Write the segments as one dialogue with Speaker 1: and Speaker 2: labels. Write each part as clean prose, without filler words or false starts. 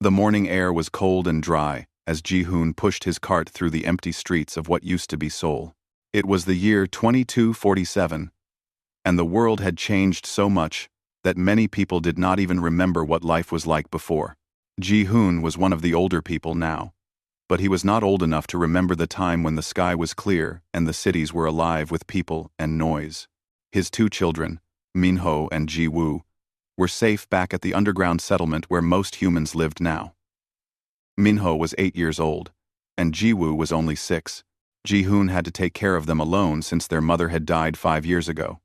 Speaker 1: The morning air was cold and dry as Ji-hoon pushed his cart through the empty streets of what used to be Seoul. It was the year 2247, and the world had changed so much that many people did not even remember what life was like before. Ji-hoon was one of the older people now, but he was not old enough to remember the time when the sky was clear and the cities were alive with people and noise. His two children, Minho and Ji-woo, were safe back at the underground settlement where most humans lived now. Minho was 8 years old, and Ji-woo was only 6. Ji-hoon had to take care of them alone since their mother had died 5 years ago.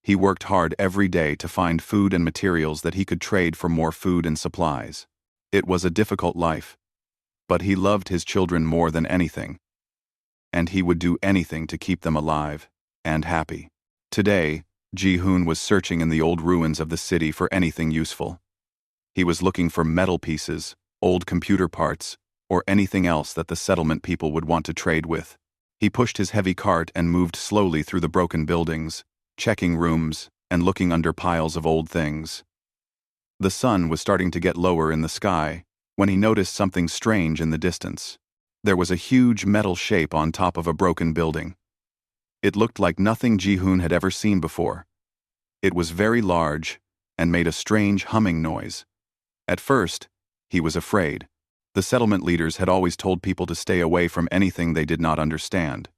Speaker 1: He worked hard every day to find food and materials that he could trade for more food and supplies. It was a difficult life, but he loved his children more than anything, and he would do anything to keep them alive and happy. Today, Ji-hoon was searching in the old ruins of the city for anything useful. He was looking for metal pieces, old computer parts, or anything else that the settlement people would want to trade with. He pushed his heavy cart and moved slowly through the broken buildings, checking rooms and looking under piles of old things. The sun was starting to get lower in the sky when he noticed something strange in the distance. There was a huge metal shape on top of a broken building. It looked like nothing Ji-hoon had ever seen before. It was very large and made a strange humming noise. At first, he was afraid. The settlement leaders had always told people to stay away from anything they did not understand.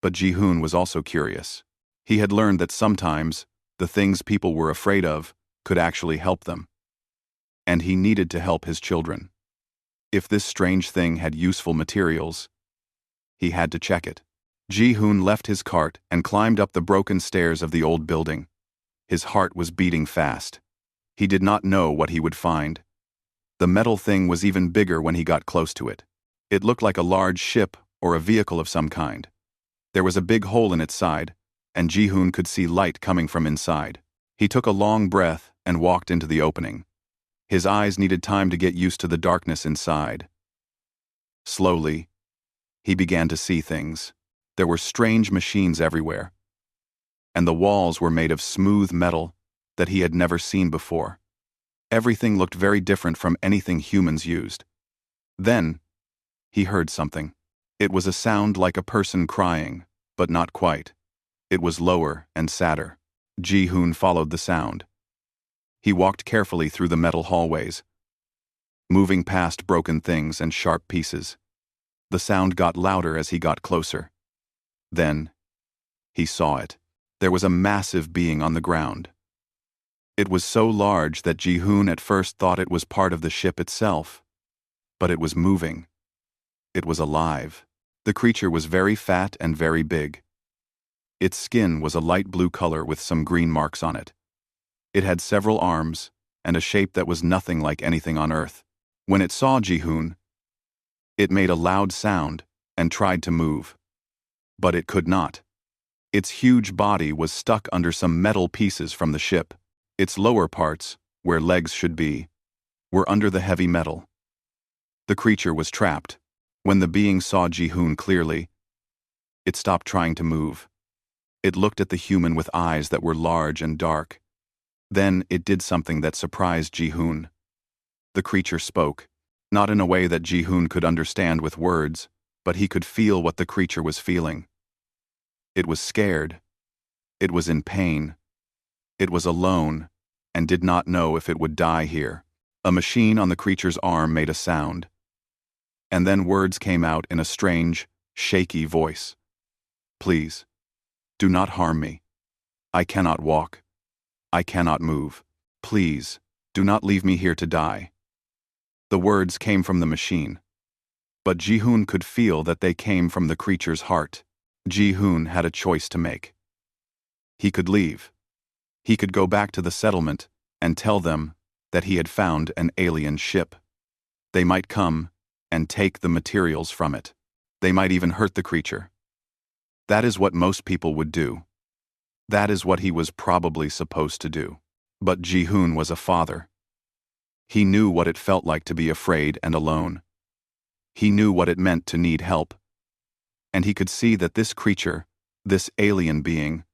Speaker 1: But Ji-hoon was also curious. He had learned that sometimes the things people were afraid of could actually help them. And he needed to help his children. If this strange thing had useful materials, he had to check it. Ji-hoon left his cart and climbed up the broken stairs of the old building. His heart was beating fast. He did not know what he would find. The metal thing was even bigger when he got close to it. It looked like a large ship or a vehicle of some kind. There was a big hole in its side, and Ji-hoon could see light coming from inside. He took a long breath and walked into the opening. His eyes needed time to get used to the darkness inside. Slowly, he began to see things. There were strange machines everywhere, and the walls were made of smooth metal that he had never seen before. Everything looked very different from anything humans used. Then, he heard something. It was a sound like a person crying, but not quite. It was lower and sadder. Ji-hoon followed the sound. He walked carefully through the metal hallways, moving past broken things and sharp pieces. The sound got louder as he got closer. Then, he saw it. There was a massive being on the ground. It was so large that Ji-hoon at first thought it was part of the ship itself. But it was moving. It was alive. The creature was very fat and very big. Its skin was a light blue color with some green marks on it. It had several arms and a shape that was nothing like anything on Earth. When it saw Ji-hoon, it made a loud sound and tried to move. But it could not. Its huge body was stuck under some metal pieces from the ship. Its lower parts, where legs should be, were under the heavy metal. The creature was trapped. When the being saw Ji-hoon clearly, it stopped trying to move. It looked at the human with eyes that were large and dark. Then it did something that surprised Ji-hoon. The creature spoke, not in a way that Ji-hoon could understand with words, but he could feel what the creature was feeling. It was scared. It was in pain. It was alone, and did not know if it would die here. A machine on the creature's arm made a sound. And then words came out in a strange, shaky voice. "Please, do not harm me. I cannot walk. I cannot move. Please, do not leave me here to die." The words came from the machine, but Ji-hoon could feel that they came from the creature's heart. Ji-hoon had a choice to make. He could leave. He could go back to the settlement and tell them that he had found an alien ship. They might come and take the materials from it. They might even hurt the creature. That is what most people would do. That is what he was probably supposed to do. But Ji-hoon was a father. He knew what it felt like to be afraid and alone. He knew what it meant to need help. And he could see that this creature, this alien being,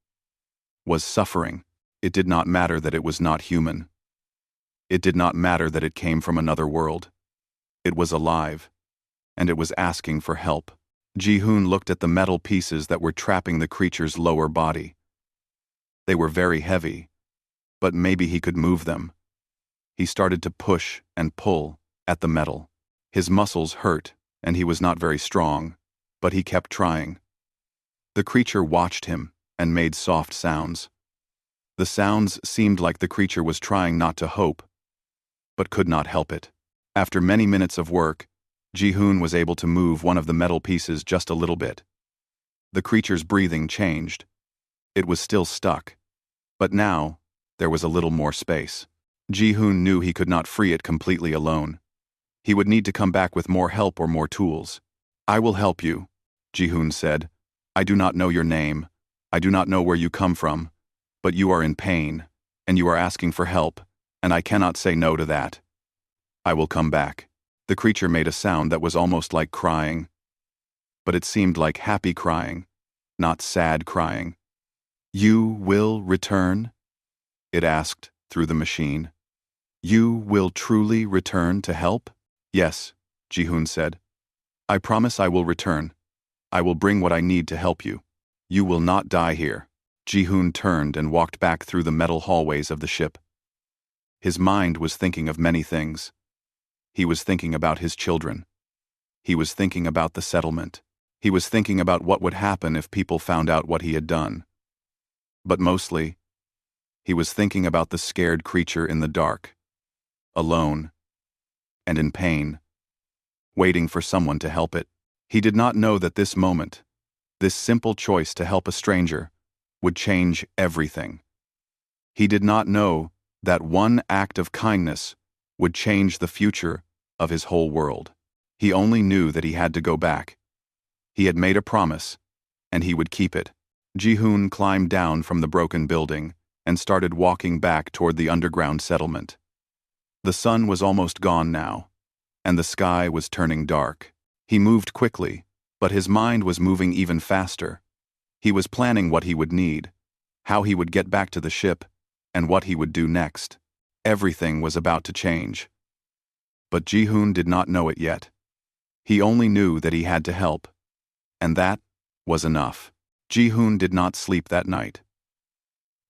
Speaker 1: was suffering. It did not matter that it was not human. It did not matter that it came from another world. It was alive, and it was asking for help. Ji-hoon looked at the metal pieces that were trapping the creature's lower body. They were very heavy, but maybe he could move them. He started to push and pull at the metal. His muscles hurt, and he was not very strong, but he kept trying. The creature watched him and made soft sounds. The sounds seemed like the creature was trying not to hope, but could not help it. After many minutes of work, Ji-hoon was able to move one of the metal pieces just a little bit. The creature's breathing changed. It was still stuck, but now there was a little more space. Ji-hoon knew he could not free it completely alone. He would need to come back with more help or more tools. "I will help you," Ji-hoon said. "I do not know your name. I do not know where you come from, but you are in pain, and you are asking for help, and I cannot say no to that. I will come back." The creature made a sound that was almost like crying, but it seemed like happy crying, not sad crying. "You will return?" it asked through the machine. "You will truly return to help?" "Yes," Ji-hoon said. "I promise I will return. I will bring what I need to help you. You will not die here." Ji-hoon turned and walked back through the metal hallways of the ship. His mind was thinking of many things. He was thinking about his children. He was thinking about the settlement. He was thinking about what would happen if people found out what he had done. But mostly, he was thinking about the scared creature in the dark, alone, and in pain, waiting for someone to help it. He did not know that this moment, this simple choice to help a stranger, would change everything. He did not know that one act of kindness would change the future of his whole world. He only knew that he had to go back. He had made a promise, and he would keep it. Ji-hoon climbed down from the broken building and started walking back toward the underground settlement. The sun was almost gone now, and the sky was turning dark. He moved quickly, but his mind was moving even faster. He was planning what he would need, how he would get back to the ship, and what he would do next. Everything was about to change. But Ji-hoon did not know it yet. He only knew that he had to help, and that was enough. Ji-hoon did not sleep that night.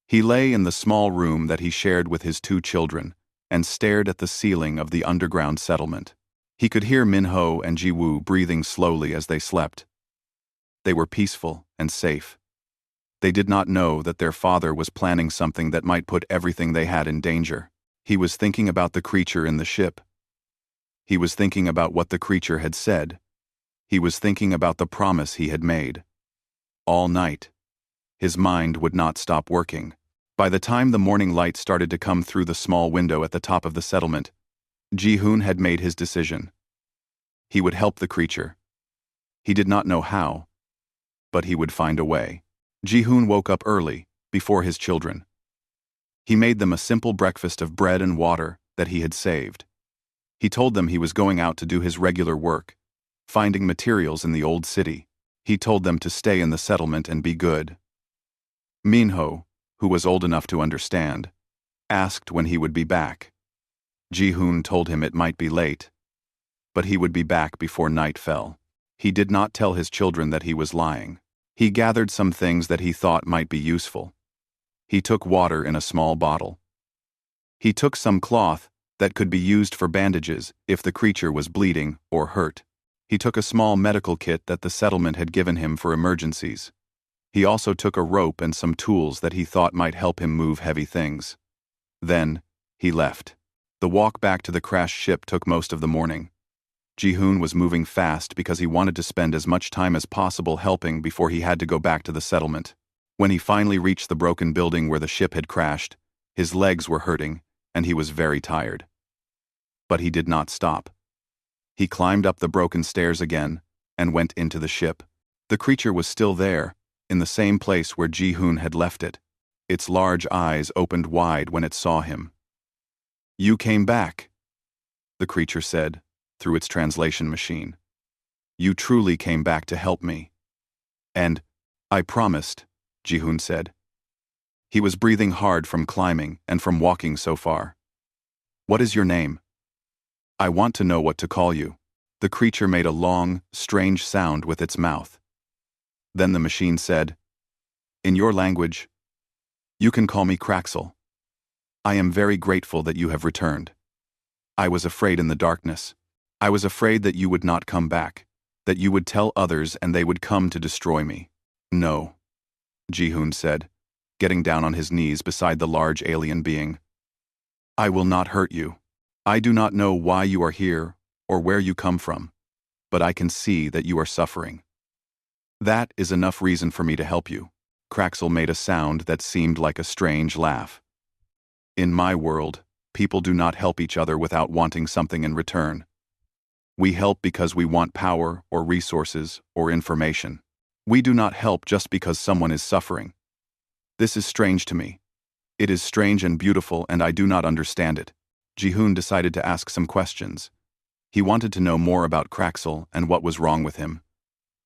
Speaker 1: He lay in the small room that he shared with his two children and stared at the ceiling of the underground settlement. He could hear Min-ho and Ji-woo breathing slowly as they slept. They were peaceful and safe. They did not know that their father was planning something that might put everything they had in danger. He was thinking about the creature in the ship. He was thinking about what the creature had said. He was thinking about the promise he had made. All night, his mind would not stop working. By the time the morning light started to come through the small window at the top of the settlement, Ji-hoon had made his decision. He would help the creature. He did not know how, but he would find a way. Ji-hoon woke up early, before his children. He made them a simple breakfast of bread and water that he had saved. He told them he was going out to do his regular work, finding materials in the old city. He told them to stay in the settlement and be good. Min-ho, who was old enough to understand, asked when he would be back. Ji-hoon told him it might be late, but he would be back before night fell. He did not tell his children that he was lying. He gathered some things that he thought might be useful. He took water in a small bottle. He took some cloth that could be used for bandages if the creature was bleeding or hurt. He took a small medical kit that the settlement had given him for emergencies. He also took a rope and some tools that he thought might help him move heavy things. Then, he left. The walk back to the crashed ship took most of the morning. Ji-hoon was moving fast because he wanted to spend as much time as possible helping before he had to go back to the settlement. When he finally reached the broken building where the ship had crashed, his legs were hurting, and he was very tired. But he did not stop. He climbed up the broken stairs again and went into the ship. The creature was still there, in the same place where Ji-hoon had left it. Its large eyes opened wide when it saw him. "You came back," the creature said, through its translation machine. "You truly came back to help me." "And I promised," Ji-hoon said. He was breathing hard from climbing and from walking so far. What is your name? I want to know what to call you. The creature made a long, strange sound with its mouth. Then the machine said, in your language, you can call me Craxel. I am very grateful that you have returned. I was afraid in the darkness. I was afraid that you would not come back, that you would tell others and they would come to destroy me. No, Ji-hoon said, getting down on his knees beside the large alien being. I will not hurt you. I do not know why you are here or where you come from, but I can see that you are suffering. That is enough reason for me to help you. Craxel made a sound that seemed like a strange laugh. In my world, people do not help each other without wanting something in return. We help because we want power or resources or information. We do not help just because someone is suffering. This is strange to me. It is strange and beautiful and I do not understand it. Ji-hoon decided to ask some questions. He wanted to know more about Craxel and what was wrong with him.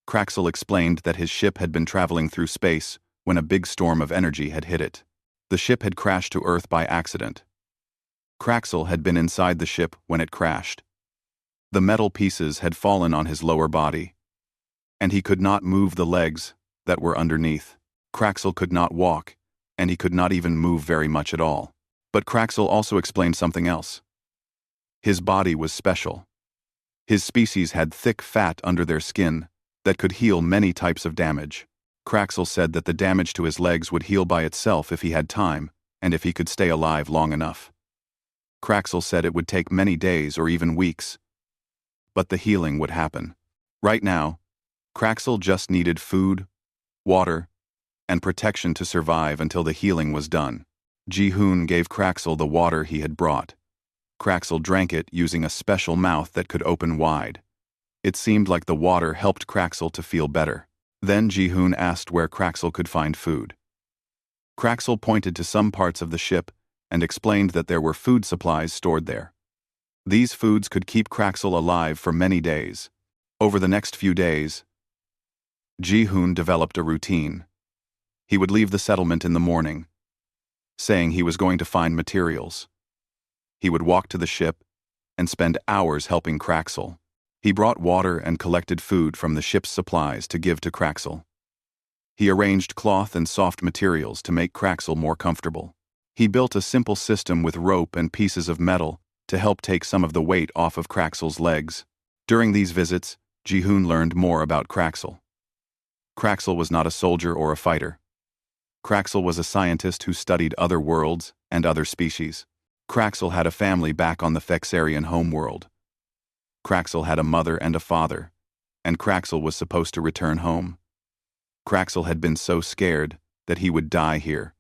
Speaker 1: Craxel explained that his ship had been traveling through space when a big storm of energy had hit it. The ship had crashed to Earth by accident. Craxel had been inside the ship when it crashed. The metal pieces had fallen on his lower body, and he could not move the legs that were underneath. Craxel could not walk, and he could not even move very much at all. But Craxel also explained something else. His body was special. His species had thick fat under their skin that could heal many types of damage. Craxel said that the damage to his legs would heal by itself if he had time and if he could stay alive long enough. Craxel said it would take many days or even weeks, but the healing would happen. Right now, Craxel just needed food, water, and protection to survive until the healing was done. Ji-hoon gave Craxel the water he had brought. Craxel drank it using a special mouth that could open wide. It seemed like the water helped Craxel to feel better. Then Ji-hoon asked where Craxel could find food. Craxel pointed to some parts of the ship and explained that there were food supplies stored there. These foods could keep Craxel alive for many days. Over the next few days, Ji-hoon developed a routine. He would leave the settlement in the morning, saying he was going to find materials. He would walk to the ship and spend hours helping Craxel. He brought water and collected food from the ship's supplies to give to Craxel. He arranged cloth and soft materials to make Craxel more comfortable. He built a simple system with rope and pieces of metal to help take some of the weight off of Craxel's legs. During these visits, Ji-hoon learned more about Craxel. Craxel was not a soldier or a fighter. Craxel was a scientist who studied other worlds and other species. Craxel had a family back on the Fexarian homeworld. Craxel had a mother and a father, and Craxel was supposed to return home. Craxel had been so scared that he would die here,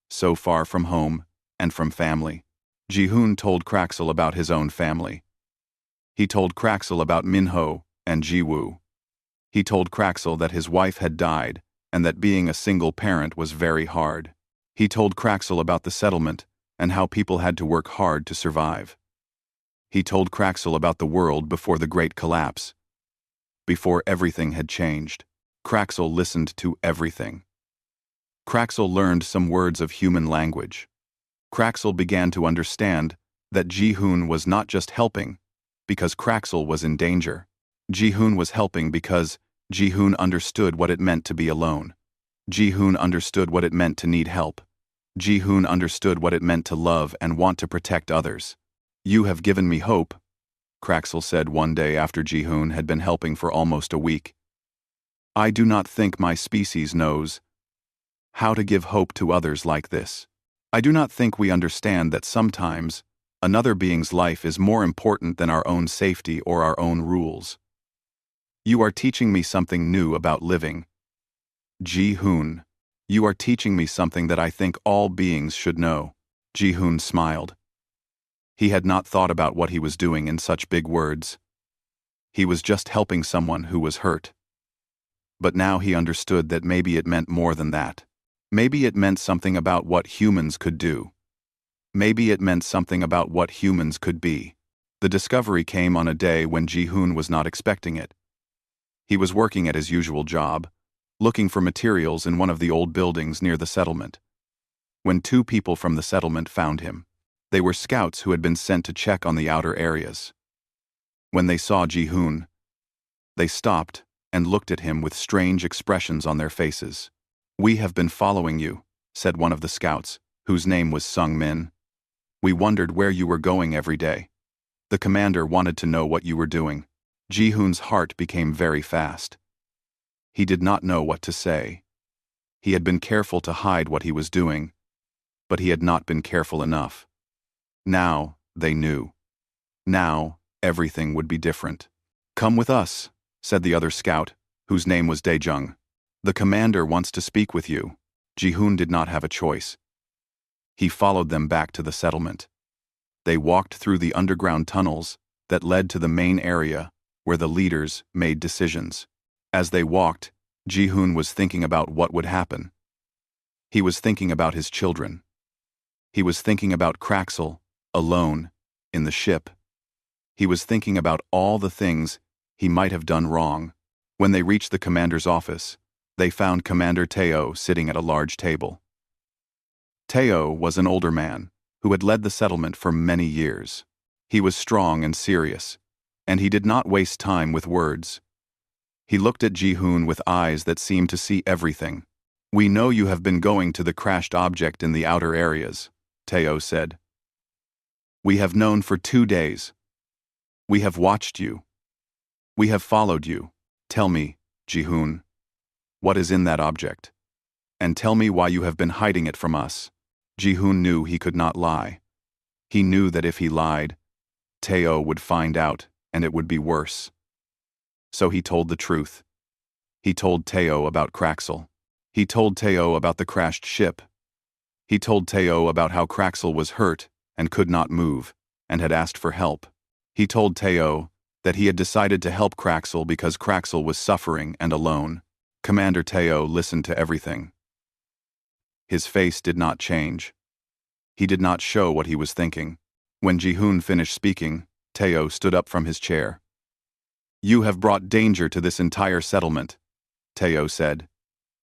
Speaker 1: so far from home and from family. Ji-hoon told Craxel about his own family. He told Craxel about Minho and Ji-woo. He told Craxel that his wife had died and that being a single parent was very hard. He told Craxel about the settlement and how people had to work hard to survive. He told Craxel about the world before the Great Collapse, before everything had changed. Craxel listened to everything. Craxel learned some words of human language. Craxel began to understand that Ji-hoon was not just helping because Craxel was in danger. Ji-hoon was helping because Ji-hoon understood what it meant to be alone. Ji-hoon understood what it meant to need help. Ji-hoon understood what it meant to love and want to protect others. You have given me hope, Craxel said one day after Ji-hoon had been helping for almost a week. I do not think my species knows how to give hope to others like this. I do not think we understand that sometimes another being's life is more important than our own safety or our own rules. You are teaching me something new about living. Ji-hoon, you are teaching me something that I think all beings should know. Ji-hoon smiled. He had not thought about what he was doing in such big words. He was just helping someone who was hurt. But now he understood that maybe it meant more than that. Maybe it meant something about what humans could do. Maybe it meant something about what humans could be. The discovery came on a day when Ji-hoon was not expecting it. He was working at his usual job, looking for materials in one of the old buildings near the settlement, when two people from the settlement found him. They were scouts who had been sent to check on the outer areas. When they saw Ji-hoon, they stopped and looked at him with strange expressions on their faces. "We have been following you," said one of the scouts, whose name was Sung Min. "We wondered where you were going every day. The commander wanted to know what you were doing." Ji-hoon's heart became very fast. He did not know what to say. He had been careful to hide what he was doing, but he had not been careful enough. Now, they knew. Now, everything would be different. "Come with us," said the other scout, whose name was Daejung. "The commander wants to speak with you." Ji-hoon did not have a choice. He followed them back to the settlement. They walked through the underground tunnels that led to the main area where the leaders made decisions. As they walked, Ji-hoon was thinking about what would happen. He was thinking about his children. He was thinking about Kraxel, alone, in the ship. He was thinking about all the things he might have done wrong. When they reached the commander's office, they found Commander Teo sitting at a large table. Teo was an older man who had led the settlement for many years. He was strong and serious, and he did not waste time with words. He looked at Ji-hoon with eyes that seemed to see everything. "We know you have been going to the crashed object in the outer areas," Teo said. "We have known for 2 days. We have watched you. We have followed you. Tell me, Ji-hoon, what is in that object? And tell me why you have been hiding it from us." Ji-hoon knew he could not lie. He knew that if he lied, Teo would find out, and it would be worse. So he told the truth. He told Teo about Kraxel. He told Teo about the crashed ship. He told Teo about how Kraxel was hurt and could not move, and had asked for help. He told Teo that he had decided to help Kraxel because Kraxel was suffering and alone. Commander Teo listened to everything. His face did not change. He did not show what he was thinking. When Ji-hoon finished speaking, Teo stood up from his chair. "You have brought danger to this entire settlement," Teo said,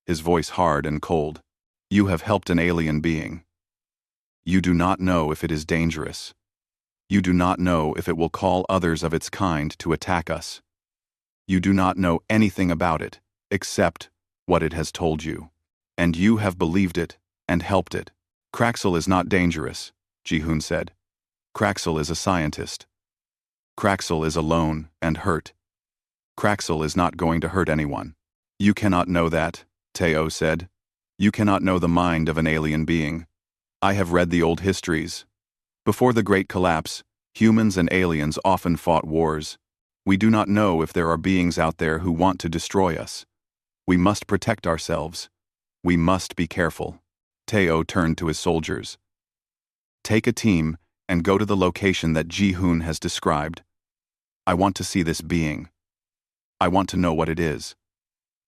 Speaker 1: his voice hard and cold. "You have helped an alien being. You do not know if it is dangerous. You do not know if it will call others of its kind to attack us. You do not know anything about it, except what it has told you. And you have believed it and helped it." "Kraxel is not dangerous," Ji-hoon said. "Kraxel is a scientist. Kraxel is alone and hurt. Kraxel is not going to hurt anyone." "You cannot know that," Teo said. "You cannot know the mind of an alien being. I have read the old histories. Before the Great Collapse, humans and aliens often fought wars. We do not know if there are beings out there who want to destroy us. We must protect ourselves. We must be careful." Teo turned to his soldiers. "Take a team and go to the location that Ji-hoon has described. I want to see this being. I want to know what it is.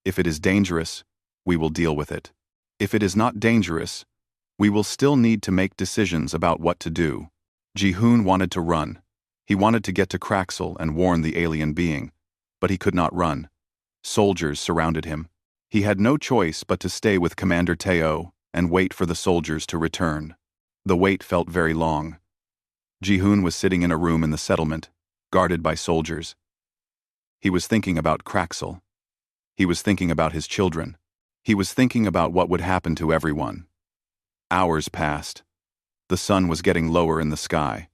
Speaker 1: If it is dangerous, we will deal with it. If it is not dangerous, we will still need to make decisions about what to do." Ji-hoon wanted to run. He wanted to get to Kraxel and warn the alien being, but he could not run. Soldiers surrounded him. He had no choice but to stay with Commander Teo and wait for the soldiers to return. The wait felt very long. Ji-hoon was sitting in a room in the settlement, guarded by soldiers. He was thinking about Kraxel. He was thinking about his children. He was thinking about what would happen to everyone. Hours passed. The sun was getting lower in the sky.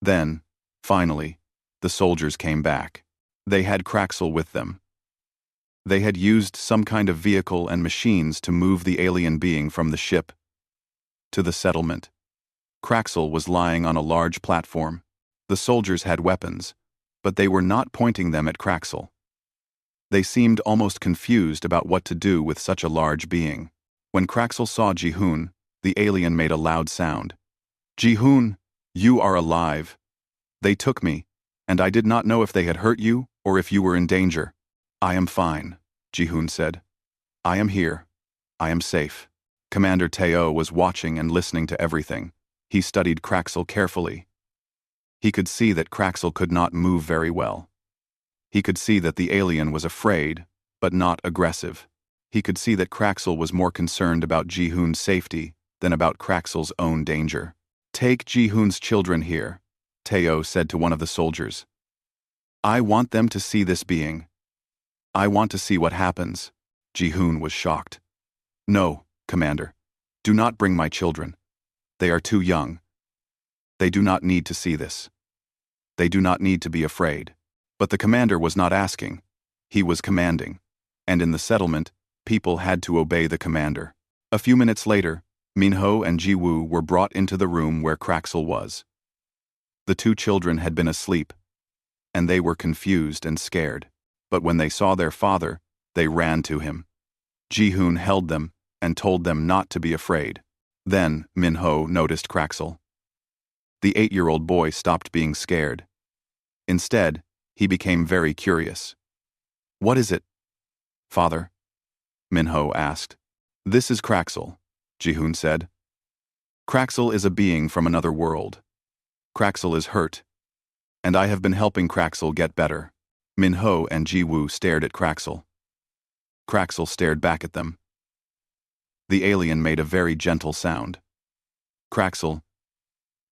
Speaker 1: Then, finally, the soldiers came back. They had Kraxel with them. They had used some kind of vehicle and machines to move the alien being from the ship to the settlement. Kraxel was lying on a large platform. The soldiers had weapons, but they were not pointing them at Kraxel. They seemed almost confused about what to do with such a large being. When Kraxel saw Ji-hoon, the alien made a loud sound. "Ji-hoon, you are alive. They took me, and I did not know if they had hurt you or if you were in danger." "I am fine," Ji-hoon said. "I am here. I am safe." Commander Teo was watching and listening to everything. He studied Kraxel carefully. He could see that Kraxel could not move very well. He could see that the alien was afraid, but not aggressive. He could see that Kraxel was more concerned about Ji-hoon's safety than about Kraxel's own danger. Take Ji-hoon's children here, Teo said to one of the soldiers. I want them to see this being. I want to see what happens. Ji-hoon was shocked. No, Commander. Do not bring my children. They are too young. They do not need to see this. They do not need to be afraid. But the commander was not asking. He was commanding. And in the settlement, people had to obey the commander. A few minutes later, Minho and Ji-woo were brought into the room where Kraxel was. The two children had been asleep, and they were confused and scared. But when they saw their father, they ran to him. Ji-hoon held them and told them not to be afraid. Then Minho noticed Kraxel. The 8-year-old boy stopped being scared. Instead, he became very curious. What is it, father? Minho asked. This is Kraxel, Ji-hoon said. Kraxel is a being from another world. Kraxel is hurt, and I have been helping Kraxel get better. Minho and Ji-woo stared at Kraxel. Kraxel stared back at them. The alien made a very gentle sound. Kraxel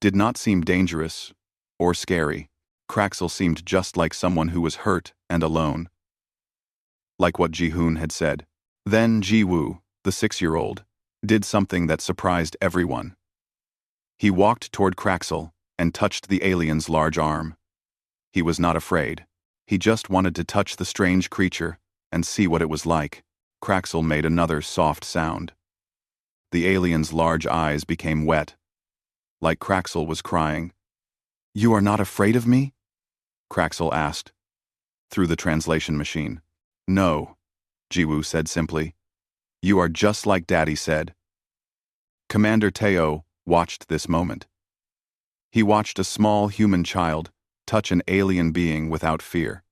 Speaker 1: did not seem dangerous or scary. Kraxel seemed just like someone who was hurt and alone. Like what Ji-hoon had said. Then Ji-woo, the 6-year-old, did something that surprised everyone. He walked toward Kraxel and touched the alien's large arm. He was not afraid. He just wanted to touch the strange creature and see what it was like. Kraxel made another soft sound. The alien's large eyes became wet, like Kraxel was crying. You are not afraid of me? Kraxel asked, through the translation machine. No, Ji-woo said simply. You are just like Daddy said. Commander Teo watched this moment. He watched a small human child touch an alien being without fear.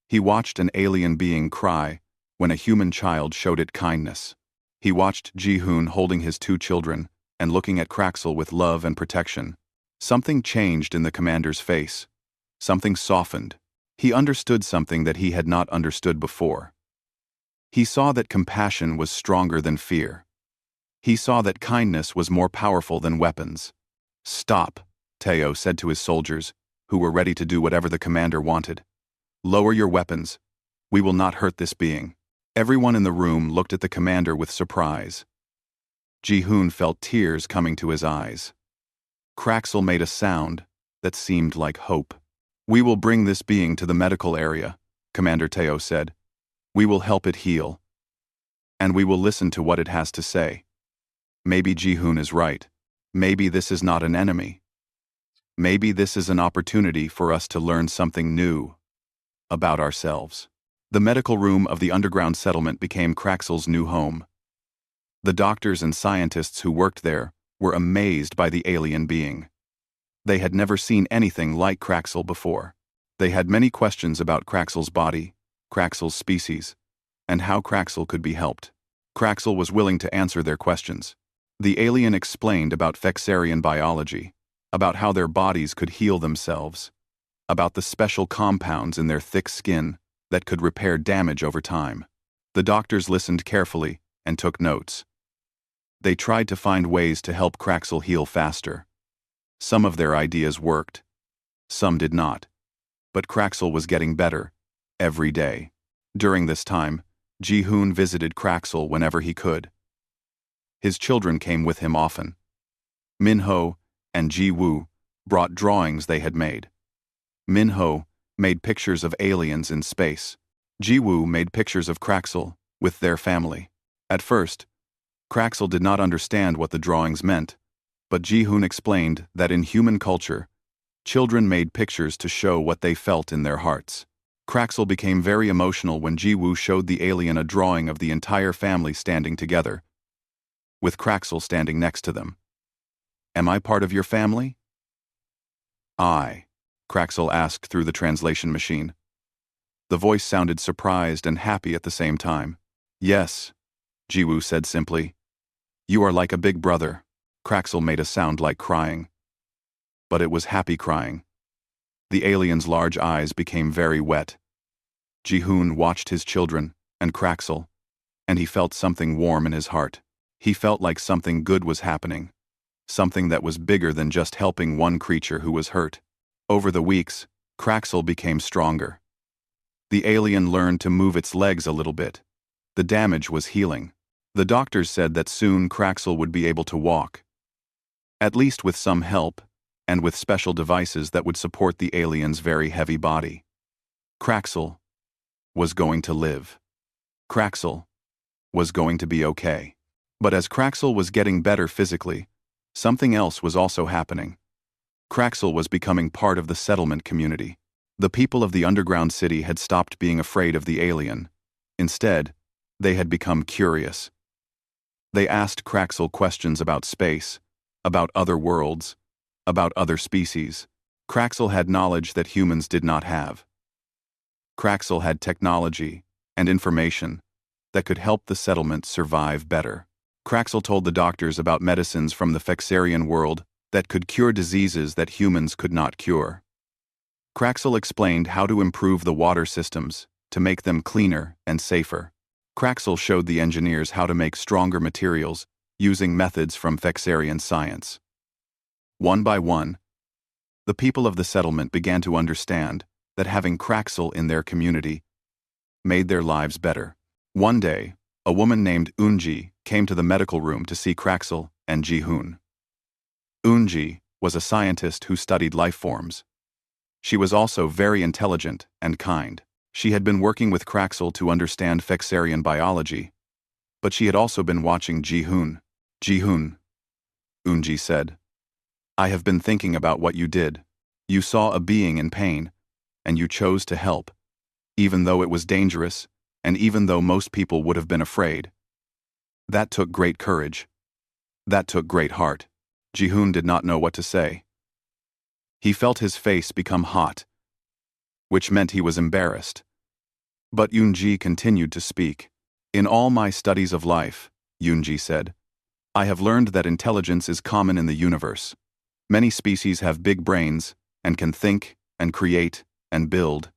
Speaker 1: He watched an alien being cry when a human child showed it kindness. He watched Ji-hoon holding his 2 children and looking at Kraxel with love and protection. Something changed in the commander's face. Something softened. He understood something that he had not understood before. He saw that compassion was stronger than fear. He saw that kindness was more powerful than weapons. Stop, Teo said to his soldiers, who were ready to do whatever the commander wanted. Lower your weapons. We will not hurt this being. Everyone in the room looked at the commander with surprise. Ji-hoon felt tears coming to his eyes. Kraxel made a sound that seemed like hope. We will bring this being to the medical area, Commander Teo said. We will help it heal. And we will listen to what it has to say. Maybe Ji-hoon is right. Maybe this is not an enemy. Maybe this is an opportunity for us to learn something new about ourselves. The medical room of the underground settlement became Kraxel's new home. The doctors and scientists who worked there were amazed by the alien being. They had never seen anything like Kraxel before. They had many questions about Kraxel's body, Kraxel's species, and how Kraxel could be helped. Kraxel was willing to answer their questions. The alien explained about Fexarian biology, about how their bodies could heal themselves, about the special compounds in their thick skin that could repair damage over time. The doctors listened carefully and took notes. They tried to find ways to help Kraxel heal faster. Some of their ideas worked. Some did not. But Kraxel was getting better every day. During this time, Ji-hoon visited Kraxel whenever he could. His children came with him often. Minho and Ji-woo brought drawings they had made. Minho made pictures of aliens in space. Ji-woo made pictures of Kraxel with their family. At first, Kraxel did not understand what the drawings meant, but Ji-hoon explained that in human culture, children made pictures to show what they felt in their hearts. Kraxel became very emotional when Ji-woo showed the alien a drawing of the entire family standing together, with Kraxel standing next to them. Am I part of your family? Kraxel asked through the translation machine. The voice sounded surprised and happy at the same time. Yes, Ji-woo said simply. You are like a big brother. Kraxel made a sound like crying. But it was happy crying. The alien's large eyes became very wet. Ji-hoon watched his children and Kraxel, and he felt something warm in his heart. He felt like something good was happening. something that was bigger than just helping one creature who was hurt. Over the weeks, Kraxel became stronger. The alien learned to move its legs a little bit. The damage was healing. The doctors said that soon Kraxel would be able to walk. At least with some help, and with special devices that would support the alien's very heavy body. Kraxel was going to live. Kraxel was going to be okay. But as Kraxel was getting better physically, something else was also happening. Kraxel was becoming part of the settlement community. The people of the underground city had stopped being afraid of the alien. Instead, they had become curious. They asked Kraxel questions about space, about other worlds, about other species. Kraxel had knowledge that humans did not have. Kraxel had technology and information that could help the settlement survive better. Kraxel told the doctors about medicines from the Fexarian world that could cure diseases that humans could not cure. Kraxel explained how to improve the water systems to make them cleaner and safer. Kraxel showed the engineers how to make stronger materials using methods from Fexarian science. One by one, the people of the settlement began to understand that having Kraxel in their community made their lives better. One day, a woman named Unji came to the medical room to see Kraxel and Ji-hoon. Unji was a scientist who studied life forms. She was also very intelligent and kind. She had been working with Kraxel to understand Fexarian biology, but she had also been watching Ji-hoon. Ji-hoon, Unji said, I have been thinking about what you did. You saw a being in pain, and you chose to help, even though it was dangerous, and even though most people would have been afraid. That took great courage. That took great heart. Ji-hoon did not know what to say. He felt his face become hot, which meant he was embarrassed. But Unji continued to speak. In all my studies of life, Unji said, I have learned that intelligence is common in the universe. Many species have big brains and can think and create and build,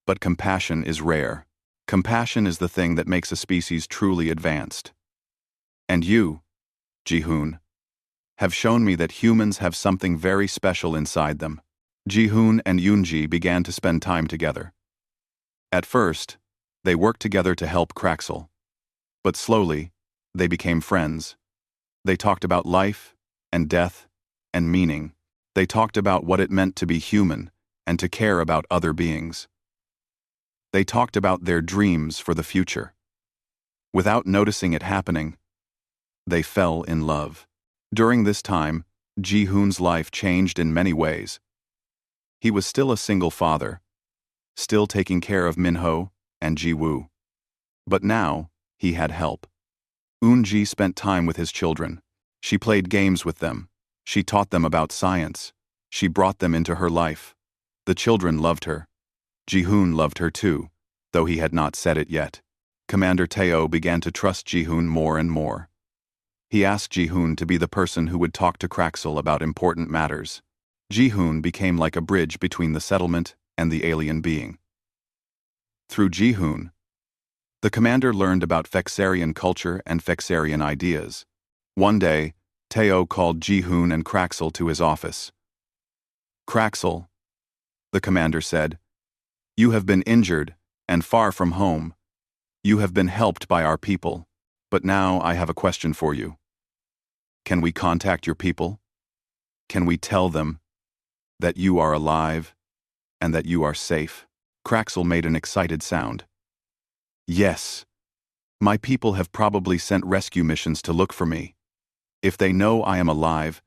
Speaker 1: but compassion is rare. Compassion is the thing that makes a species truly advanced. And you, Ji-hoon, have shown me that humans have something very special inside them. Ji-hoon and Unji began to spend time together. At first, they worked together to help Kraxel. But slowly, they became friends. They talked about life and death and meaning. They talked about what it meant to be human and to care about other beings. They talked about their dreams for the future. Without noticing it happening, they fell in love. During this time, Ji-hoon's life changed in many ways. He was still a single father, still taking care of Minho and Ji-woo. But now, he had help. Unji spent time with his children. She played games with them. She taught them about science. She brought them into her life. The children loved her. Ji-hoon loved her too, though he had not said it yet. Commander Teo began to trust Ji-hoon more and more. He asked Ji-hoon to be the person who would talk to Kraxel about important matters. Ji-hoon became like a bridge between the settlement and the alien being. Through Ji-hoon, the commander learned about Fexarian culture and Fexarian ideas. One day, Teo called Ji-hoon and Kraxel to his office. Kraxel, the commander said, you have been injured and far from home. You have been helped by our people, but now I have a question for you. Can we contact your people? Can we tell them that you are alive and that you are safe? Kraxel made an excited sound. Yes. My people have probably sent rescue missions to look for me. If they know I am alive,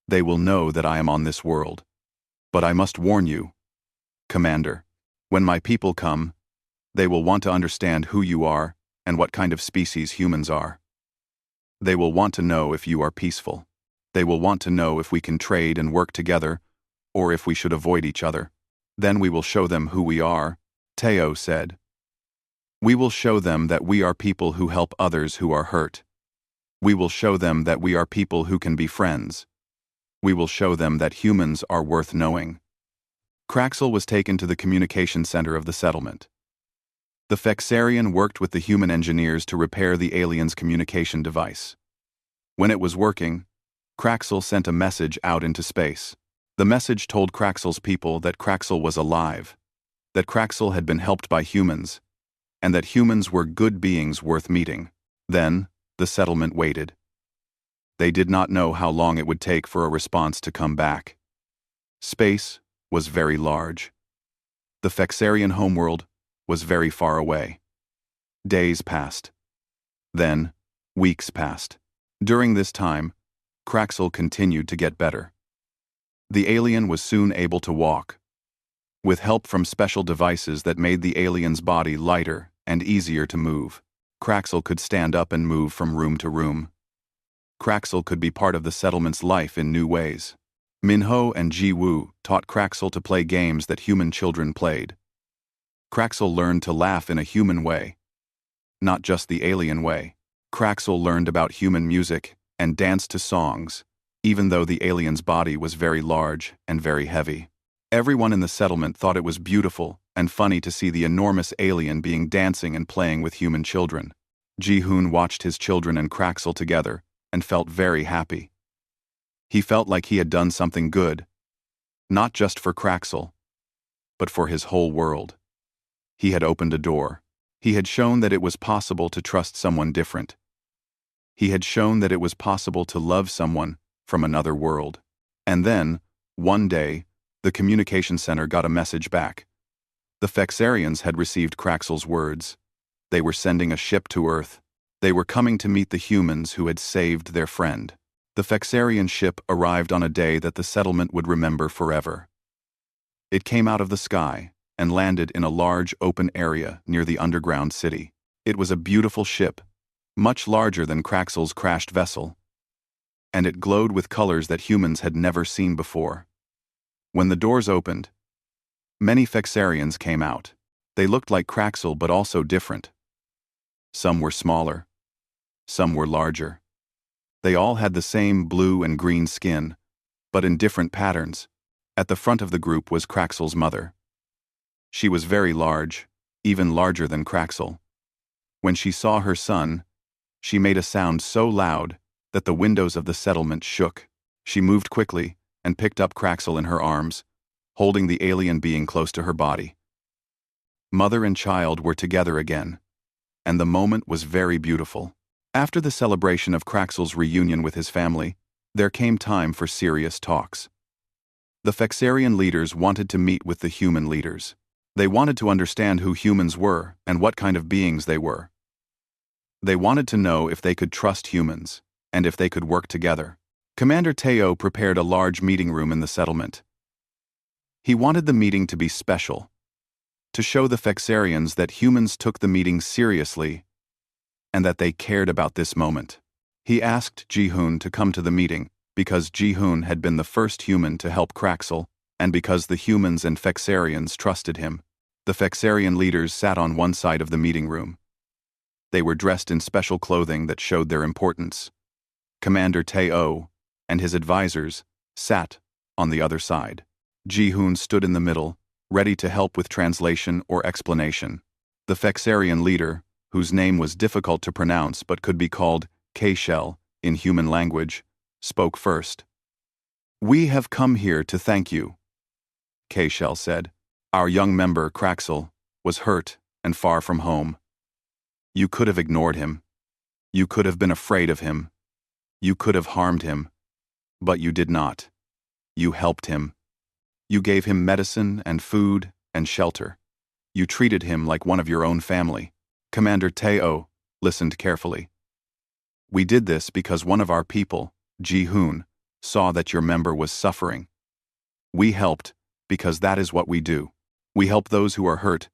Speaker 1: they will know that I am on this world. But I must warn you, Commander, when my people come, they will want to understand who you are and what kind of species humans are. They will want to know if you are peaceful. They will want to know if we can trade and work together, or if we should avoid each other. Then we will show them who we are, Teo said. We will show them that we are people who help others who are hurt. We will show them that we are people who can be friends. We will show them that humans are worth knowing. Kraxel was taken to the communication center of the settlement. The Fexarian worked with the human engineers to repair the alien's communication device. When it was working, Kraxel sent a message out into space. The message told Kraxel's people that Kraxel was alive, that Kraxel had been helped by humans, and that humans were good beings worth meeting. Then, the settlement waited. They did not know how long it would take for a response to come back. Space was very large. The Fexarian homeworld was very far away. Days passed. Then, weeks passed. During this time, Kraxel continued to get better. The alien was soon able to walk, with help from special devices that made the alien's body lighter and easier to move. Kraxel could stand up and move from room to room. Kraxel could be part of the settlement's life in new ways. Minho and Ji Woo taught Kraxel to play games that human children played. Kraxel learned to laugh in a human way, not just the alien way. Kraxel learned about human music and danced to songs, even though the alien's body was very large and very heavy. Everyone in the settlement thought it was beautiful and funny to see the enormous alien being dancing and playing with human children. Ji-hoon watched his children and Kraxel together and felt very happy. He felt like he had done something good, not just for Kraxel, but for his whole world. He had opened a door. He had shown that it was possible to trust someone different. He had shown that it was possible to love someone from another world. And then, one day, the communication center got a message back. The Fexarians had received Kraxel's words. They were sending a ship to Earth. They were coming to meet the humans who had saved their friend. The Fexarian ship arrived on a day that the settlement would remember forever. It came out of the sky and landed in a large open area near the underground city. It was a beautiful ship, much larger than Kraxel's crashed vessel, and it glowed with colors that humans had never seen before. When the doors opened, many Fexarians came out. They looked like Kraxel but also different. Some were smaller. Some were larger. They all had the same blue and green skin, but in different patterns. At the front of the group was Kraxel's mother. She was very large, even larger than Kraxel. When she saw her son, she made a sound so loud that the windows of the settlement shook. She moved quickly and picked up Kraxel in her arms, holding the alien being close to her body. Mother and child were together again, and the moment was very beautiful. After the celebration of Kraxel's reunion with his family, there came time for serious talks. The Fexarian leaders wanted to meet with the human leaders. They wanted to understand who humans were and what kind of beings they were. They wanted to know if they could trust humans, and if they could work together. Commander Teo prepared a large meeting room in the settlement. He wanted the meeting to be special, to show the Fexarians that humans took the meeting seriously and that they cared about this moment. He asked Ji-hoon to come to the meeting because Ji-hoon had been the first human to help Kraxel, and because the humans and Fexarians trusted him. The Fexarian leaders sat on one side of the meeting room. They were dressed in special clothing that showed their importance. Commander Teo and his advisors sat on the other side. Ji-hoon stood in the middle, ready to help with translation or explanation. The Fexarian leader, whose name was difficult to pronounce but could be called K-Shell in human language, spoke first. "We have come here to thank you," K-Shell said. "Our young member, Kraxel, was hurt and far from home. You could have ignored him. You could have been afraid of him. You could have harmed him. But you did not. You helped him. You gave him medicine and food and shelter. You treated him like one of your own family." Commander Teo listened carefully. "We did this because one of our people, Ji-hoon, saw that your member was suffering. We helped because that is what we do. We help those who are hurt,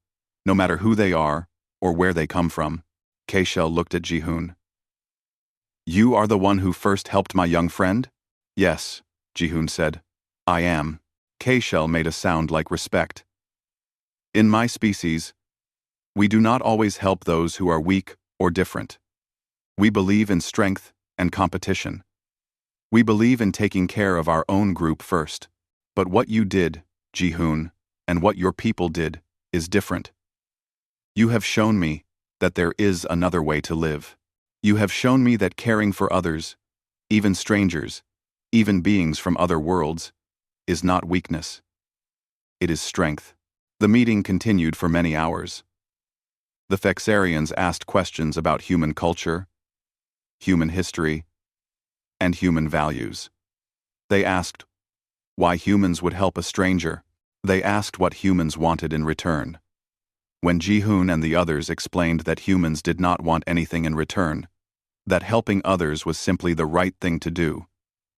Speaker 1: no matter who they are or where they come from." K-Shell looked at Ji-hoon. "You are the one who first helped my young friend?" "Yes," Ji-hoon said. "I am." K-Shell made a sound like respect. "In my species, we do not always help those who are weak or different. We believe in strength and competition. We believe in taking care of our own group first. But what you did, Ji-hoon, and what your people did, is different. You have shown me that there is another way to live. You have shown me that caring for others, even strangers, even beings from other worlds, is not weakness. It is strength. The meeting continued for many hours. The Fexarians asked questions about human culture, human history, and human values. They asked why humans would help a stranger. They asked what humans wanted in return. When Ji-hoon and the others explained that humans did not want anything in return, that helping others was simply the right thing to do,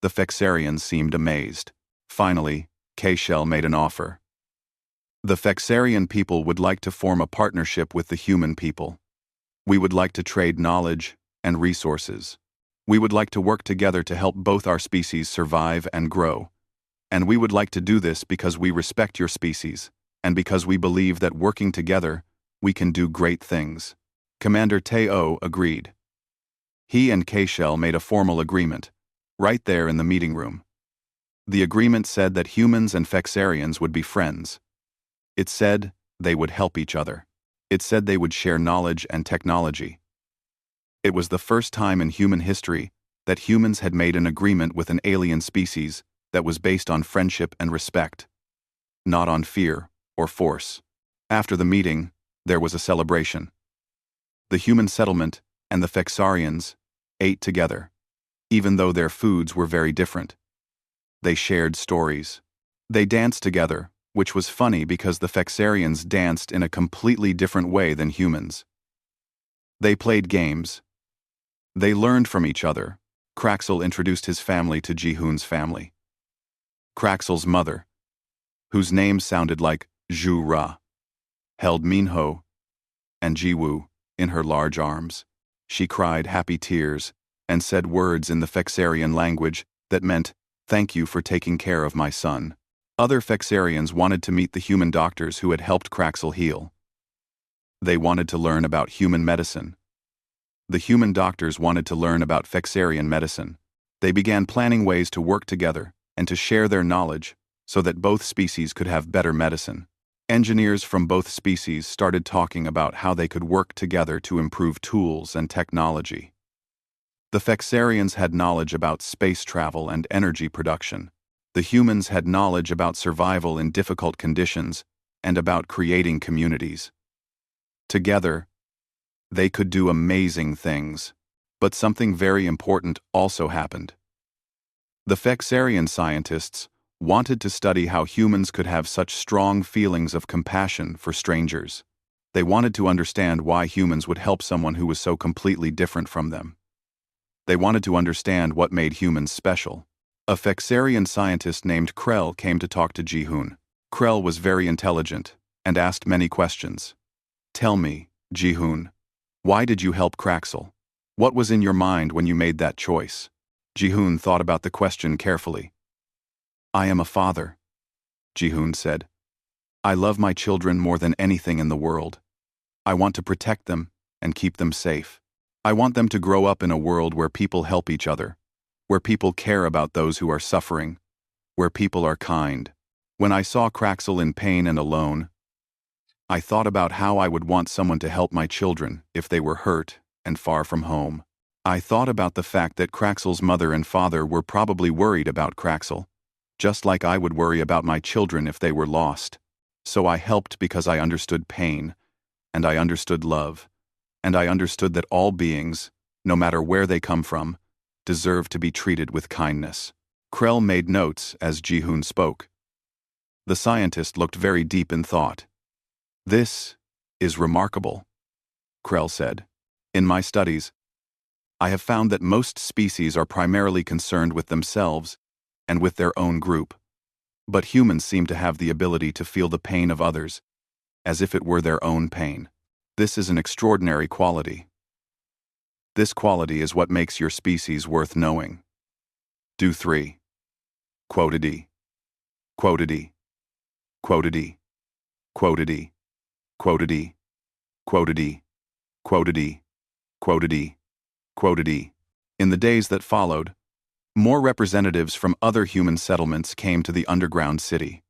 Speaker 1: the Fexarians seemed amazed. Finally, K-Shell made an offer. The Fexarian people would like to form a partnership with the human people. We would like to trade knowledge and resources. We would like to work together to help both our species survive and grow. And we would like to do this because we respect your species, and because we believe that working together, we can do great things. Commander Teo agreed. He and K-Shell made a formal agreement, right there in the meeting room. The agreement said that humans and Fexarians would be friends. It said they would help each other. It said they would share knowledge and technology. It was the first time in human history that humans had made an agreement with an alien species that was based on friendship and respect, not on fear or force. After the meeting, there was a celebration. The human settlement and the Fexarians ate together, even though their foods were very different. They shared stories. They danced together, which was funny because the Fexarians danced in a completely different way than humans. They played games. They learned from each other. Kraxel introduced his family to Ji-hoon's family. Kraxel's mother, whose name sounded like Zhu Ra, held Minho and Jiwoo in her large arms. She cried happy tears and said words in the Fexarian language that meant, "Thank you for taking care of my son." Other Fexarians wanted to meet the human doctors who had helped Kraxel heal. They wanted to learn about human medicine. The human doctors wanted to learn about Fexarian medicine. They began planning ways to work together and to share their knowledge so that both species could have better medicine. Engineers from both species started talking about how they could work together to improve tools and technology. The Fexarians had knowledge about space travel and energy production. The humans had knowledge about survival in difficult conditions and about creating communities. Together, they could do amazing things. But something very important also happened. The Fexarian scientists wanted to study how humans could have such strong feelings of compassion for strangers. They wanted to understand why humans would help someone who was so completely different from them. They wanted to understand what made humans special. A Fexarian scientist named Krell came to talk to Ji-hoon. Krell was very intelligent and asked many questions. "Tell me, Ji-hoon, why did you help Kraxel? What was in your mind when you made that choice?" Ji-hoon thought about the question carefully. "I am a father," Ji-hoon said. "I love my children more than anything in the world. I want to protect them and keep them safe. I want them to grow up in a world where people help each other, where people care about those who are suffering, where people are kind. When I saw Kraxel in pain and alone, I thought about how I would want someone to help my children if they were hurt and far from home. I thought about the fact that Kraxel's mother and father were probably worried about Kraxel, just like I would worry about my children if they were lost. So I helped because I understood pain, and I understood love, and I understood that all beings, no matter where they come from, deserve to be treated with kindness." Krell made notes as Ji-hoon spoke. The scientist looked very deep in thought. "This is remarkable," Krell said. "In my studies, I have found that most species are primarily concerned with themselves and with their own group. But humans seem to have the ability to feel the pain of others, as if it were their own pain. This is an extraordinary quality. This quality is what makes your species worth knowing." Do 3. Quotity. Quotity. Quotity. Quotity. Quotity. Quotity. Quotity. Quotity. Quotity. In the days that followed, more representatives from other human settlements came to the underground city.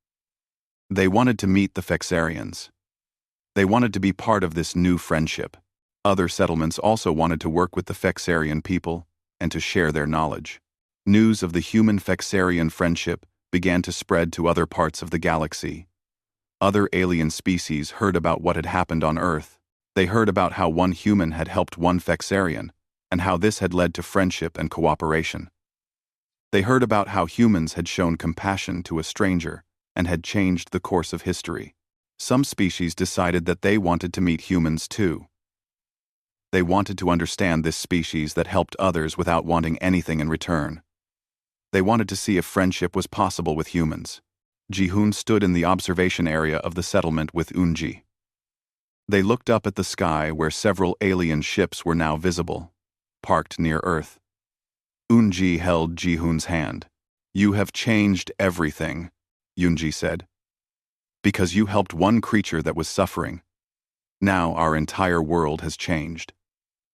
Speaker 1: They wanted to meet the Fexarians. They wanted to be part of this new friendship. Other settlements also wanted to work with the Fexarian people and to share their knowledge. News of the human-Fexarian friendship began to spread to other parts of the galaxy. Other alien species heard about what had happened on Earth. They heard about how one human had helped one Fexarian, and how this had led to friendship and cooperation. They heard about how humans had shown compassion to a stranger and had changed the course of history. Some species decided that they wanted to meet humans too. They wanted to understand this species that helped others without wanting anything in return. They wanted to see if friendship was possible with humans. Ji-hoon stood in the observation area of the settlement with Eun-ji. They looked up at the sky where several alien ships were now visible, parked near Earth. Eun-ji held Ji-hoon's hand. "You have changed everything," Eun-ji said. "Because you helped one creature that was suffering. Now our entire world has changed.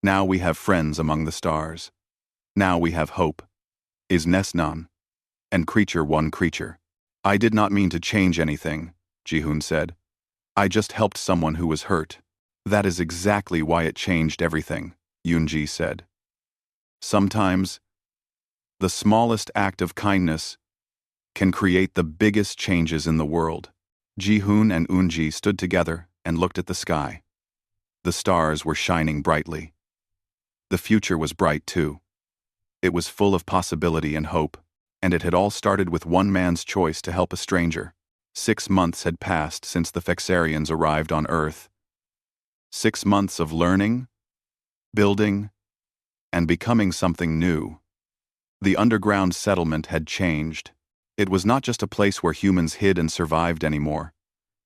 Speaker 1: Now we have friends among the stars. Now we have hope. Is Nesnan. And creature one creature." "I did not mean to change anything," Ji-hoon said. "I just helped someone who was hurt." "That is exactly why it changed everything," Eun-ji said. "Sometimes, the smallest act of kindness can create the biggest changes in the world." Ji-hoon and Eun-ji stood together and looked at the sky. The stars were shining brightly. The future was bright too. It was full of possibility and hope, and it had all started with one man's choice to help a stranger. 6 months had passed since the Fexarians arrived on Earth. 6 months of learning, building, and becoming something new. The underground settlement had changed. It was not just a place where humans hid and survived anymore.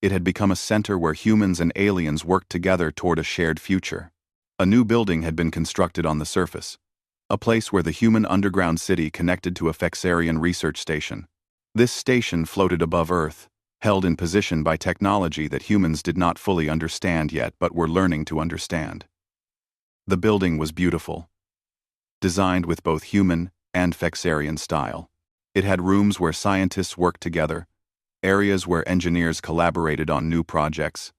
Speaker 1: It had become a center where humans and aliens worked together toward a shared future. A new building had been constructed on the surface, a place where the human underground city connected to a Fexarian research station. This station floated above Earth, held in position by technology that humans did not fully understand yet but were learning to understand. The building was beautiful, designed with both human and Fexarian style. It had rooms where scientists worked together, areas where engineers collaborated on new projects,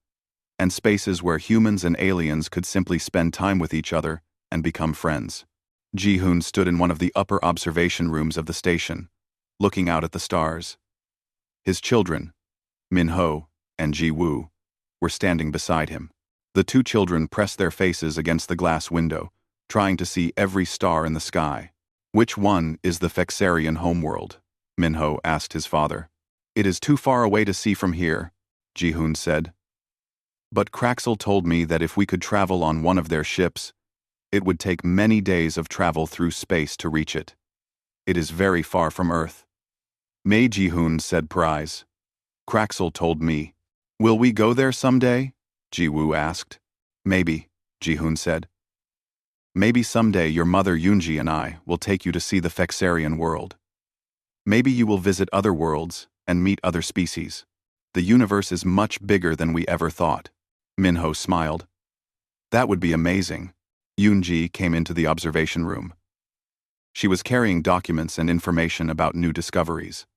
Speaker 1: and spaces where humans and aliens could simply spend time with each other and become friends. Ji-hoon stood in one of the upper observation rooms of the station, looking out at the stars. His children, Min-ho and Ji-woo, were standing beside him. The two children pressed their faces against the glass window, trying to see every star in the sky. "Which one is the Fexarian homeworld?" Min-ho asked his father. "It is too far away to see from here," Ji-hoon said. "But Kraxel told me that if we could travel on one of their ships, it would take many days of travel through space to reach it. It is very far from Earth." "May," Ji-hoon said, "Prize. Kraxel told me." "Will we go there someday?" Ji-woo asked. "Maybe," Ji-hoon said. "Maybe someday your mother Eun-ji and I will take you to see the Fexarian world. Maybe you will visit other worlds and meet other species. The universe is much bigger than we ever thought." Min-ho smiled. "That would be amazing." Eun-ji came into the observation room. She was carrying documents and information about new discoveries.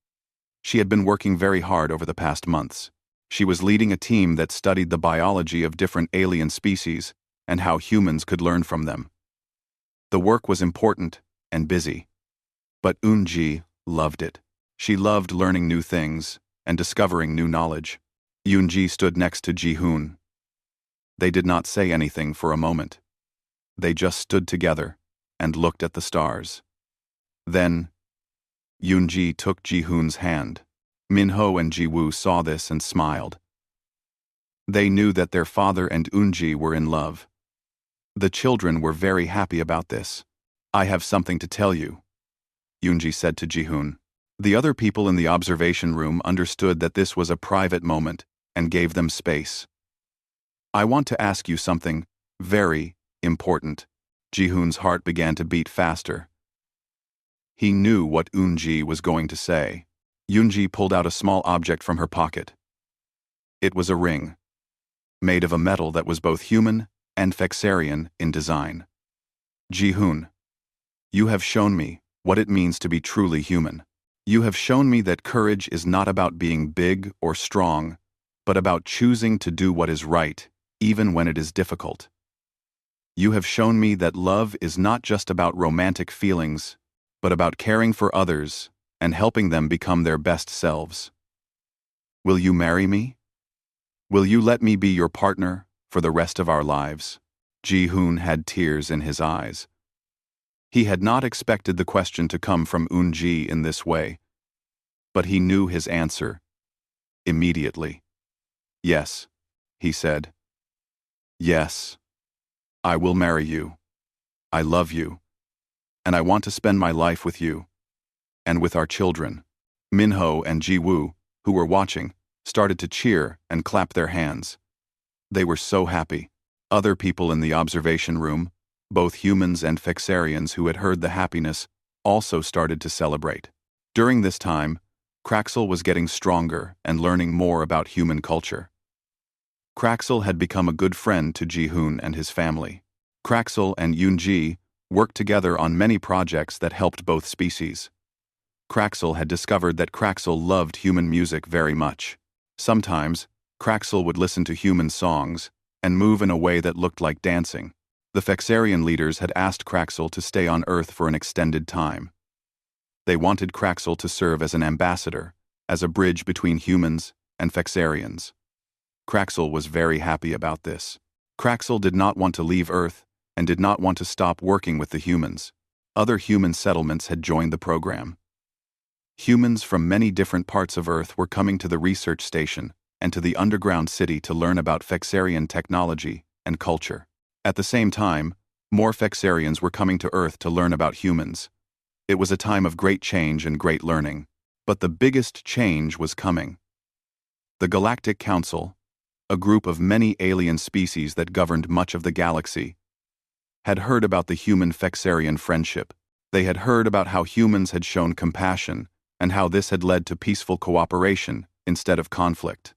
Speaker 1: She had been working very hard over the past months. She was leading a team that studied the biology of different alien species and how humans could learn from them. The work was important and busy, but Eun-ji loved it. She loved learning new things and discovering new knowledge. Eun-ji stood next to Ji-hoon. They did not say anything for a moment. They just stood together and looked at the stars. Then, Eun-ji took Ji-hoon's hand. Min-ho and Ji-woo saw this and smiled. They knew that their father and Eun-ji were in love. The children were very happy about this. "I have something to tell you," Eun-ji said to Ji-hoon. The other people in the observation room understood that this was a private moment and gave them space. "I want to ask you something very important." Ji-hoon's heart began to beat faster. He knew what Eun-ji was going to say. Eun-ji pulled out a small object from her pocket. It was a ring, made of a metal that was both human and Fexarian in design. "Ji-hoon, you have shown me what it means to be truly human. You have shown me that courage is not about being big or strong, but about choosing to do what is right, even when it is difficult. You have shown me that love is not just about romantic feelings, but about caring for others and helping them become their best selves. Will you marry me? Will you let me be your partner for the rest of our lives? Ji-hoon had tears in his eyes. He had not expected the question to come from Eun-ji in this way, but he knew his answer immediately. Yes, he said. Yes, I will marry you. I love you, and I want to spend my life with you, and with our children. Minho and Ji-woo, who were watching, started to cheer and clap their hands. They were so happy. Other people in the observation room, both humans and Fexarians who had heard the happiness, also started to celebrate. During this time, Kraxel was getting stronger and learning more about human culture. Kraxel had become a good friend to Ji-hoon and his family. Kraxel and Eun-ji worked together on many projects that helped both species. Kraxel had discovered that Kraxel loved human music very much. Sometimes, Kraxel would listen to human songs and move in a way that looked like dancing. The Fexarian leaders had asked Kraxel to stay on Earth for an extended time. They wanted Kraxel to serve as an ambassador, as a bridge between humans and Fexarians. Kraxel was very happy about this. Kraxel did not want to leave Earth and did not want to stop working with the humans. Other human settlements had joined the program. Humans from many different parts of Earth were coming to the research station and to the underground city to learn about Fexarian technology and culture. At the same time, more Fexarians were coming to Earth to learn about humans. It was a time of great change and great learning. But the biggest change was coming. The Galactic Council, a group of many alien species that governed much of the galaxy, had heard about the human-Fexarian friendship. They had heard about how humans had shown compassion and how this had led to peaceful cooperation instead of conflict.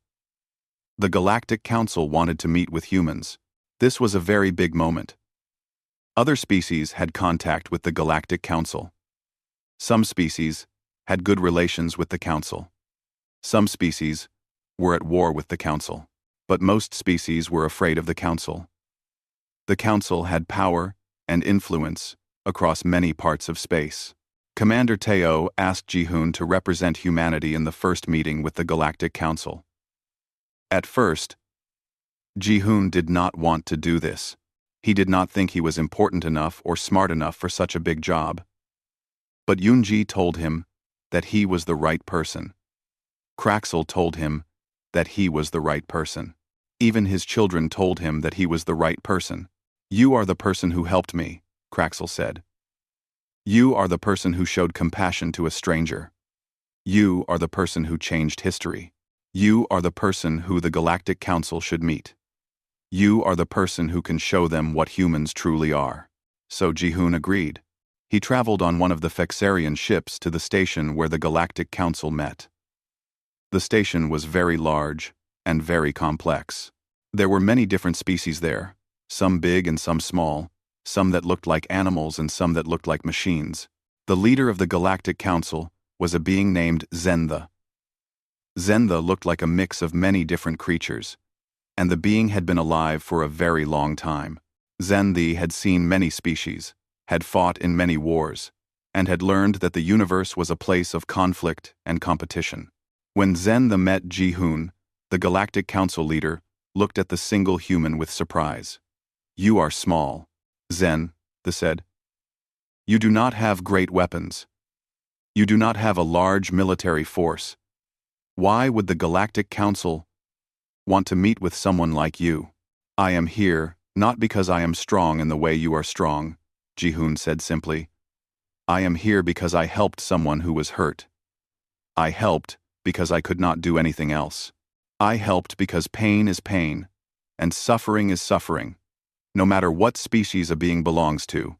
Speaker 1: The Galactic Council wanted to meet with humans. This was a very big moment. Other species had contact with the Galactic Council. Some species had good relations with the Council. Some species were at war with the Council. But most species were afraid of the Council. The Council had power and influence across many parts of space. Commander Teo asked Ji-hoon to represent humanity in the first meeting with the Galactic Council. At first, Ji-hoon did not want to do this. He did not think he was important enough or smart enough for such a big job. But Eun-ji told him that he was the right person. Kraxel told him that he was the right person. Even his children told him that he was the right person. You are the person who helped me, Kraxel said. You are the person who showed compassion to a stranger. You are the person who changed history. You are the person who the Galactic Council should meet. You are the person who can show them what humans truly are. So Ji-hoon agreed. He traveled on one of the Fexarian ships to the station where the Galactic Council met. The station was very large and very complex. There were many different species there, some big and some small, some that looked like animals and some that looked like machines. The leader of the Galactic Council was a being named Zentha. Zentha looked like a mix of many different creatures, and the being had been alive for a very long time. Zentha had seen many species, had fought in many wars, and had learned that the universe was a place of conflict and competition. When Zentha met Ji-hoon, the Galactic Council leader looked at the single human with surprise. You are small, Zentha said. You do not have great weapons. You do not have a large military force. Why would the Galactic Council want to meet with someone like you? I am here, not because I am strong in the way you are strong, Ji-hoon said simply. I am here because I helped someone who was hurt. I helped because I could not do anything else. I helped because pain is pain, and suffering is suffering, no matter what species a being belongs to.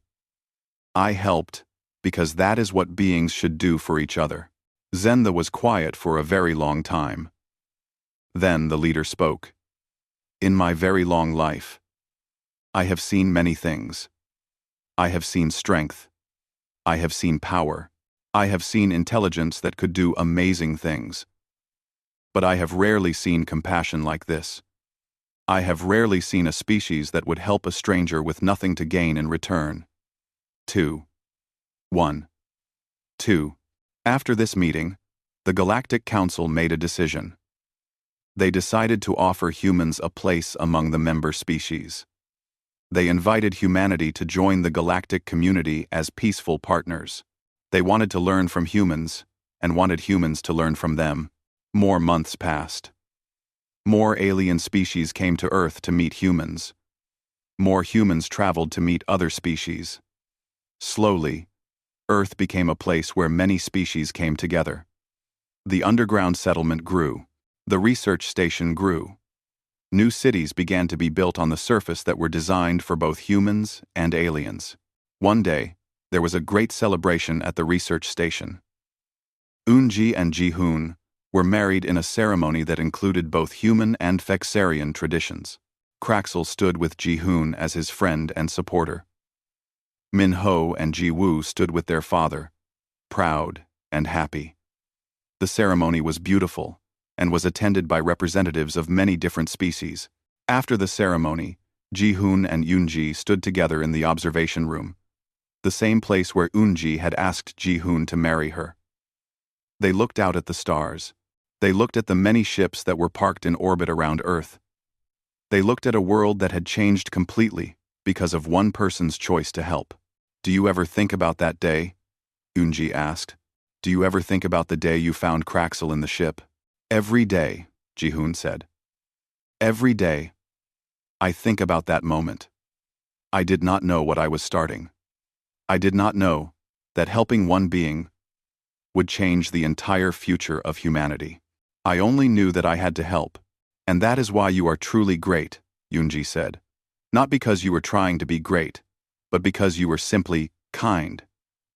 Speaker 1: I helped because that is what beings should do for each other. Zentha was quiet for a very long time. Then the leader spoke. In my very long life, I have seen many things. I have seen strength. I have seen power. I have seen intelligence that could do amazing things. But I have rarely seen compassion like this. I have rarely seen a species that would help a stranger with nothing to gain in return. 2. 1. 2. After this meeting, the Galactic Council made a decision. They decided to offer humans a place among the member species. They invited humanity to join the galactic community as peaceful partners. They wanted to learn from humans, and wanted humans to learn from them. More months passed. More alien species came to Earth to meet humans. More humans traveled to meet other species. Slowly, Earth became a place where many species came together. The underground settlement grew. The research station grew. New cities began to be built on the surface that were designed for both humans and aliens. One day, there was a great celebration at the research station. Unji and Ji-hoon were married in a ceremony that included both human and Fexarian traditions. Kraxel stood with Ji-hoon as his friend and supporter. Min-ho and Ji-woo stood with their father, proud and happy. The ceremony was beautiful and was attended by representatives of many different species. After the ceremony, Ji-hoon and Unji stood together in the observation room, the same place where Unji had asked Ji-hoon to marry her. They looked out at the stars. They looked at the many ships that were parked in orbit around Earth. They looked at a world that had changed completely because of one person's choice to help. Do you ever think about that day? Unji asked. Do you ever think about the day you found Kraxel in the ship? Every day, Ji-hoon said. Every day. I think about that moment. I did not know what I was starting. I did not know that helping one being would change the entire future of humanity. I only knew that I had to help, and that is why you are truly great, Unji said. Not because you were trying to be great, but because you were simply kind.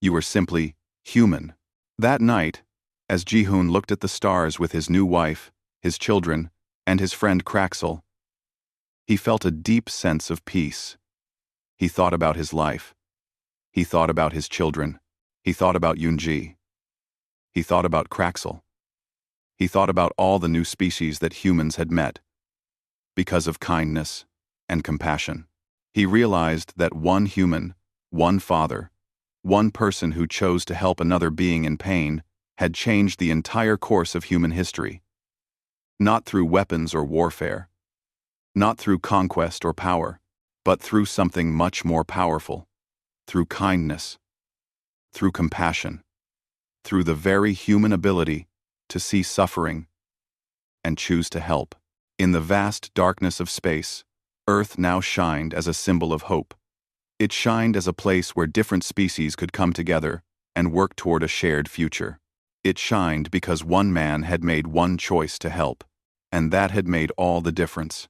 Speaker 1: You were simply human. That night, as Ji-hoon looked at the stars with his new wife, his children, and his friend Kraxel, he felt a deep sense of peace. He thought about his life. He thought about his children. He thought about Unji. He thought about Kraxel. He thought about all the new species that humans had met. Because of kindness and compassion, he realized that one human, one father, one person who chose to help another being in pain had changed the entire course of human history. Not through weapons or warfare, not through conquest or power, but through something much more powerful, through kindness, through compassion, through the very human ability to see suffering and choose to help. In the vast darkness of space, Earth now shined as a symbol of hope. It shined as a place where different species could come together and work toward a shared future. It shined because one man had made one choice to help, and that had made all the difference.